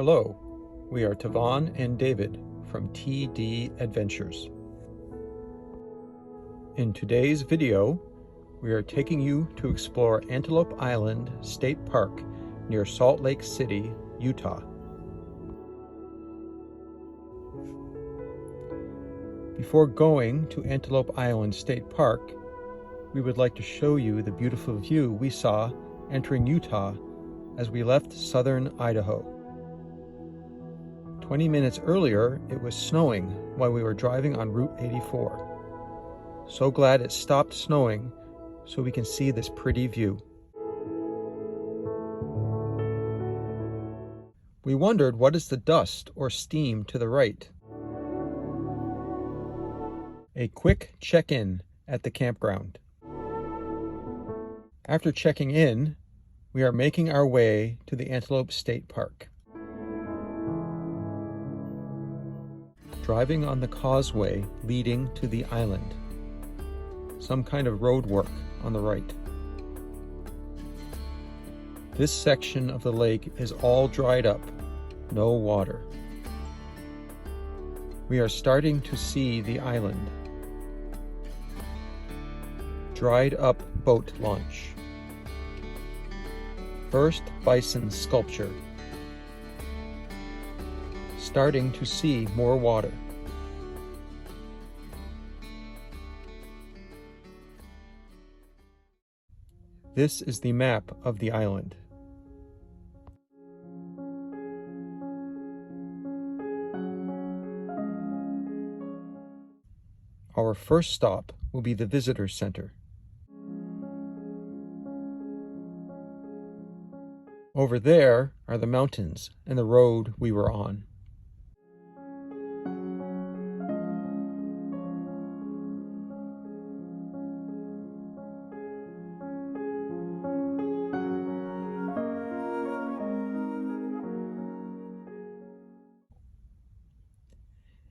Hello, we are Tavon and David from TD Adventures. In today's video, we are taking you to explore Antelope Island State Park near Salt Lake City, Utah. Before going to Antelope Island State Park, we would like to show you the beautiful view we saw entering Utah as we left southern Idaho. 20 minutes earlier, it was snowing while we were driving on Route 84. So glad it stopped snowing so we can see this pretty view. We wondered, what is the dust or steam to the right? A quick check-in at the campground. After checking in, we are making our way to the Antelope State Park. Driving on the causeway leading to the island. Some kind of road work on the right. This section of the lake is all dried up, no water. We are starting to see the island. Dried up boat launch. First bison sculpture. Starting to see more water. This is the map of the island. Our first stop will be the visitor center. Over there are the mountains and the road we were on.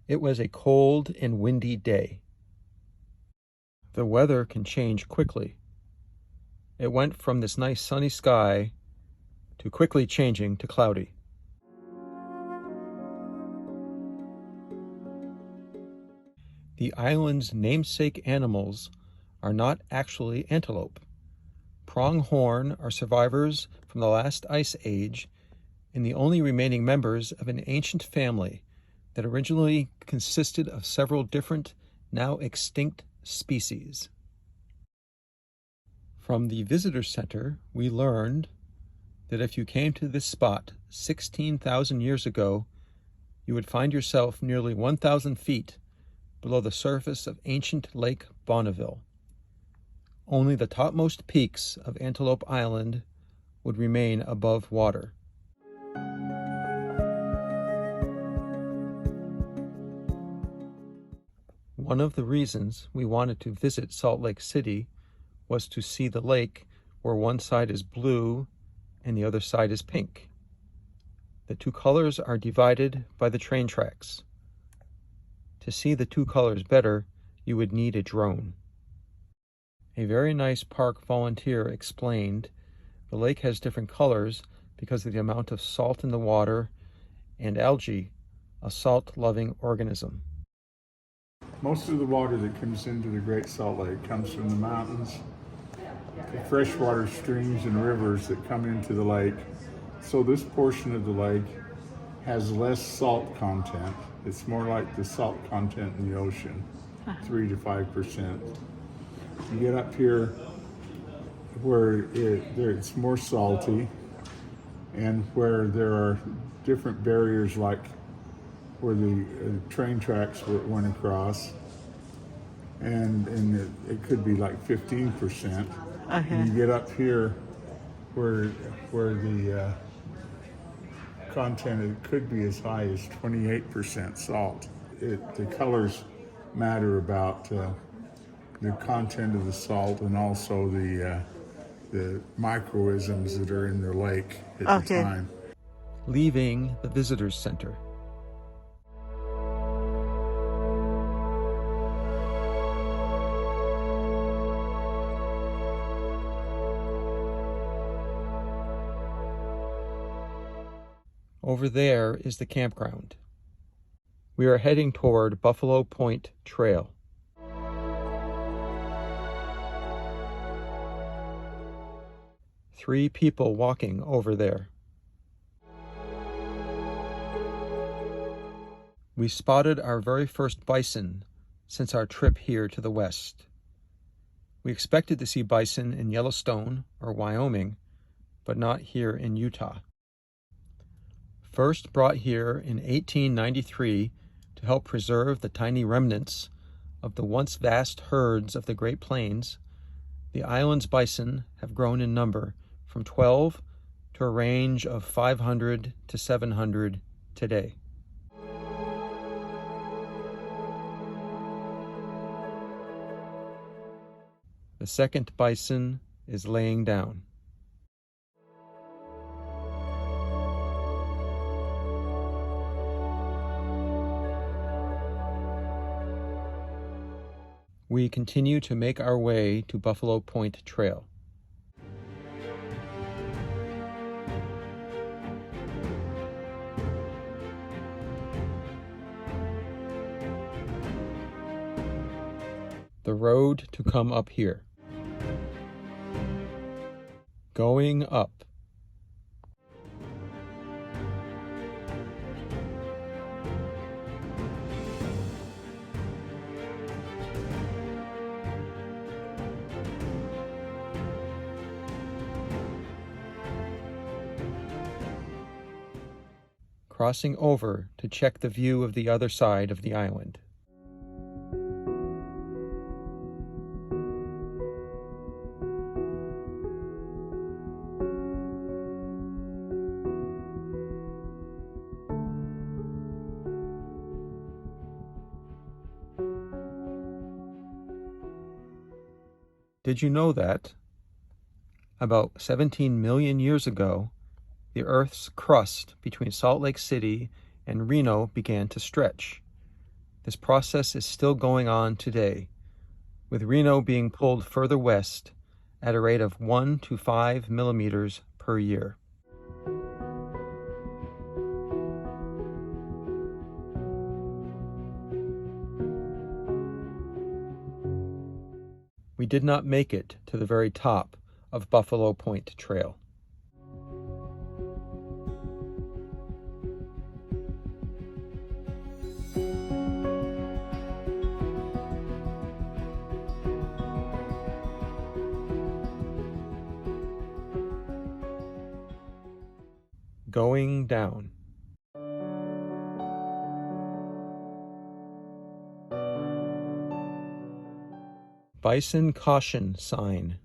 It was a cold and windy day. The weather can change quickly. It went from this nice sunny sky to quickly changing to cloudy. The island's namesake animals are not actually antelope. Pronghorn are survivors from the last ice age and the only remaining members of an ancient family that originally consisted of several different, now extinct species. From the visitor center, we learned that if you came to this spot 16,000 years ago, you would find yourself nearly 1,000 feet below the surface of ancient Lake Bonneville. Only the topmost peaks of Antelope Island would remain above water. One of the reasons we wanted to visit Salt Lake City was to see the lake where one side is blue and the other side is pink. The two colors are divided by the train tracks. To see the two colors better, you would need a drone. A very nice park volunteer explained the lake has different colors because of the amount of salt in the water and algae, a salt-loving organism. Most of the water that comes into the Great Salt Lake comes from the mountains, the freshwater streams and rivers that come into the lake. So this portion of the lake has less salt content. It's more like the salt content in the ocean, 3 to 5%. You get up here where it's more salty and where there are different barriers like where the train tracks went across, and it could be like 15%. And you get up here where the content, it could be as high as 28% salt. The colors matter about the content of the salt and also the microisms that are in the lake at the time. Leaving the visitors center. Over there is the campground. We are heading toward Buffalo Point Trail. Three people walking over there. We spotted our very first bison since our trip here to the west. We expected to see bison in Yellowstone or Wyoming, but not here in Utah. First brought here in 1893 to help preserve the tiny remnants of the once vast herds of the Great Plains, the island's bison have grown in number from 12 to a range of 500 to 700 today. The second bison is laying down. We continue to make our way to Buffalo Point Trail. The road to come up here. Going up. Crossing over to check the view of the other side of the island. Did you know that about 17 million years ago, the Earth's crust between Salt Lake City and Reno began to stretch? This process is still going on today, with Reno being pulled further west at a rate of 1 to 5 millimeters per year. We did not make it to the very top of Buffalo Point Trail. Going down. Bison caution sign.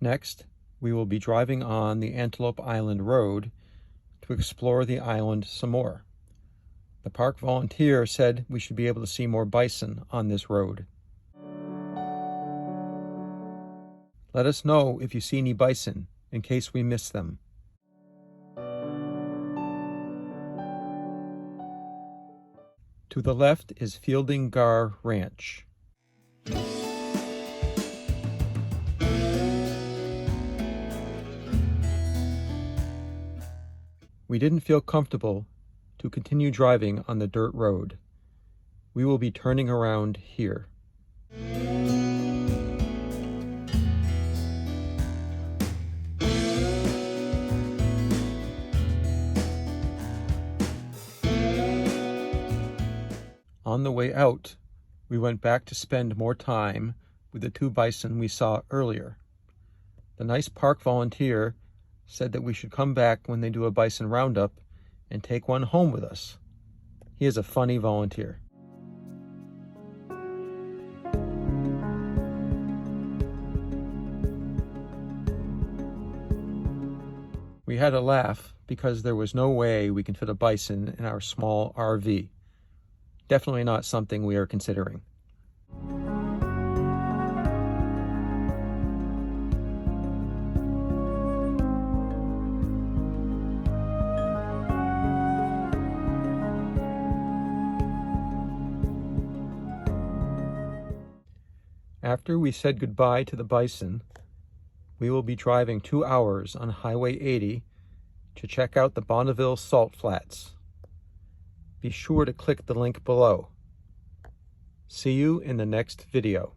Next, we will be driving on the Antelope Island Road to explore the island some more. The park volunteer said we should be able to see more bison on this road. Let us know if you see any bison in case we miss them. To the left is Fielding Gar Ranch. We didn't feel comfortable to continue driving on the dirt road. We will be turning around here. On the way out, we went back to spend more time with the two bison we saw earlier. The nice park volunteer said that we should come back when they do a bison roundup and take one home with us. He is a funny volunteer. We had a laugh because there was no way we can fit a bison in our small RV. Definitely not something we are considering. After we said goodbye to the bison, we will be driving 2 hours on Highway 80 to check out the Bonneville Salt Flats. Be sure to click the link below. See you in the next video.